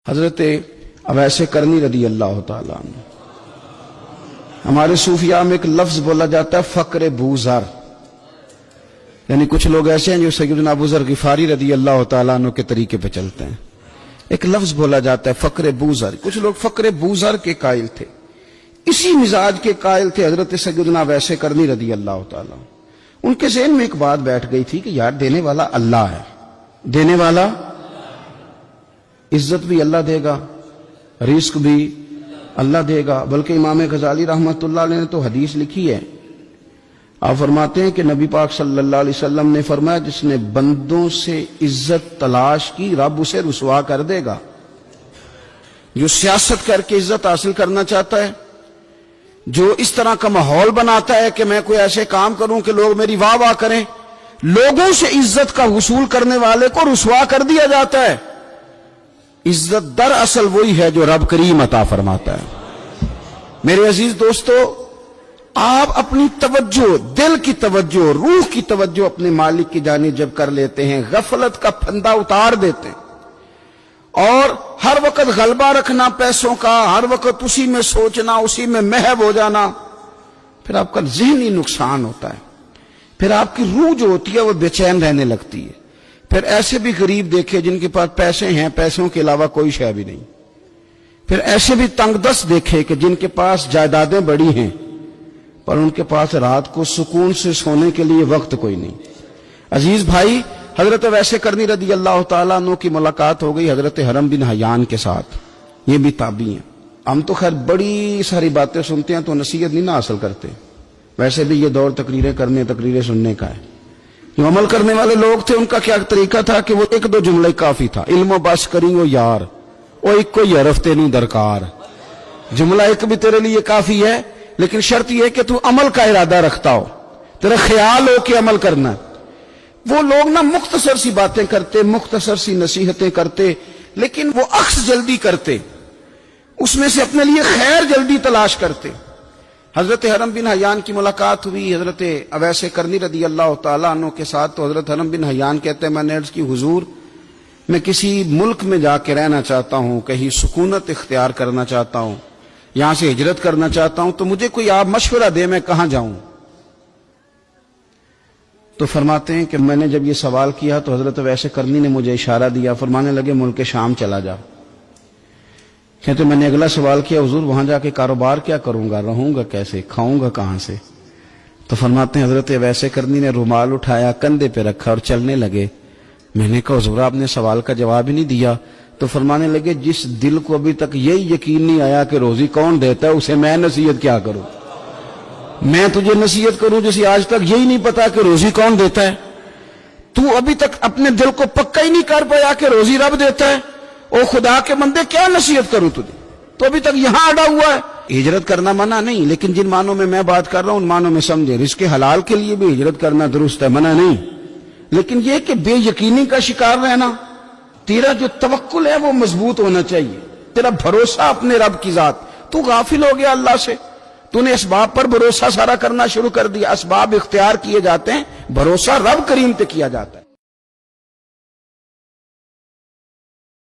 حضرت اویس کرنی رضی اللہ تعالیٰ عنہ، ہمارے صوفیاء میں ایک لفظ بولا جاتا ہے فقر بوذر، یعنی کچھ لوگ ایسے ہیں جو سیدنا ابو ذر غفاری رضی اللہ تعالیٰ عنہ کے طریقے پہ چلتے ہیں. ایک لفظ بولا جاتا ہے فقر بوذر. کچھ لوگ فقر بوذر کے قائل تھے، اسی مزاج کے قائل تھے حضرت سیدنا اویس کرنی رضی اللہ تعالیٰ. ان کے ذہن میں ایک بات بیٹھ گئی تھی کہ یار دینے والا اللہ ہے، دینے والا عزت بھی اللہ دے گا، رزق بھی اللہ دے گا. بلکہ امام غزالی رحمۃ اللہ علیہ نے تو حدیث لکھی ہے، آپ فرماتے ہیں کہ نبی پاک صلی اللہ علیہ وسلم نے فرمایا جس نے بندوں سے عزت تلاش کی رب اسے رسوا کر دے گا. جو سیاست کر کے عزت حاصل کرنا چاہتا ہے، جو اس طرح کا ماحول بناتا ہے کہ میں کوئی ایسے کام کروں کہ لوگ میری واہ واہ کریں، لوگوں سے عزت کا حصول کرنے والے کو رسوا کر دیا جاتا ہے. عزت در اصل وہی ہے جو رب کریم عطا فرماتا ہے. میرے عزیز دوستو، آپ اپنی توجہ، دل کی توجہ، روح کی توجہ اپنے مالک کی جانب جب کر لیتے ہیں، غفلت کا پھندا اتار دیتے ہیں اور ہر وقت غلبہ رکھنا پیسوں کا، ہر وقت اسی میں سوچنا، اسی میں محو ہو جانا، پھر آپ کا ذہنی نقصان ہوتا ہے. پھر آپ کی روح جو ہوتی ہے وہ بے چین رہنے لگتی ہے. پھر ایسے بھی غریب دیکھے جن کے پاس پیسے ہیں، پیسوں کے علاوہ کوئی شے بھی نہیں. پھر ایسے بھی تنگ دست دیکھے کہ جن کے پاس جائیدادیں بڑی ہیں پر ان کے پاس رات کو سکون سے سونے کے لیے وقت کوئی نہیں. عزیز بھائی، حضرت اویس کرنی رضی اللہ تعالیٰ عنہ کی ملاقات ہو گئی حضرت حرم بن حیان کے ساتھ. یہ بھی تابعی ہیں. ہم تو خیر بڑی ساری باتیں سنتے ہیں تو نصیحت نہیں نہ حاصل کرتے. ویسے بھی یہ دور تقریریں کرنے، تقریریں سننے کا ہے. جو عمل کرنے والے لوگ تھے ان کا کیا طریقہ تھا کہ وہ ایک دو جملے کافی تھا. علم و بس کری وہ یار، وہ ایک کوئی حرفتے نہیں درکار. جملہ ایک بھی تیرے لیے کافی ہے، لیکن شرط یہ کہ تو عمل کا ارادہ رکھتا ہو، تیرا خیال ہو کہ عمل کرنا ہے. وہ لوگ نا مختصر سی باتیں کرتے، مختصر سی نصیحتیں کرتے، لیکن وہ عکس جلدی کرتے، اس میں سے اپنے لیے خیر جلدی تلاش کرتے. حضرت حرم بن حیان کی ملاقات ہوئی حضرت اویس کرنی رضی اللہ تعالیٰ عنہ کے ساتھ. تو حضرت حرم بن حیان کہتے ہیں میں نے عرض کی حضور میں کسی ملک میں جا کے رہنا چاہتا ہوں، کہیں سکونت اختیار کرنا چاہتا ہوں، یہاں سے ہجرت کرنا چاہتا ہوں، تو مجھے کوئی آپ مشورہ دے میں کہاں جاؤں. تو فرماتے ہیں کہ میں نے جب یہ سوال کیا تو حضرت اویس کرنی نے مجھے اشارہ دیا، فرمانے لگے ملک شام چلا جا. کہتے میں نے اگلا سوال کیا حضور وہاں جا کے کاروبار کیا کروں گا، رہوں گا کیسے، کھاؤں گا کہاں سے. تو فرماتے ہیں حضرت اویس کرنی نے رومال اٹھایا، کندھے پہ رکھا اور چلنے لگے. میں نے کہا حضور آپ نے سوال کا جواب ہی نہیں دیا. تو فرمانے لگے جس دل کو ابھی تک یہی یقین نہیں آیا کہ روزی کون دیتا ہے اسے میں نصیحت کیا کروں. میں تجھے نصیحت کروں جسے آج تک یہی نہیں پتا کہ روزی کون دیتا ہے. تو ابھی تک اپنے دل کو پکا ہی نہیں کر پایا کہ روزی رب دیتا ہے. او خدا کے بندے کیا نصیحت کروں تجھے، تو ابھی تک یہاں اڑا ہوا ہے. ہجرت کرنا منع نہیں، لیکن جن معنوں میں بات کر رہا ہوں ان معنوں میں سمجھے. رزق حلال کے لیے بھی ہجرت کرنا درست ہے، منع نہیں. لیکن یہ کہ بے یقینی کا شکار رہنا، تیرا جو توکل ہے وہ مضبوط ہونا چاہیے، تیرا بھروسہ اپنے رب کی ذات. تو غافل ہو گیا اللہ سے، تو نے اسباب پر بھروسہ سارا کرنا شروع کر دیا. اسباب اختیار کیے جاتے ہیں، بھروسہ رب کریم پہ کیا جاتا ہے.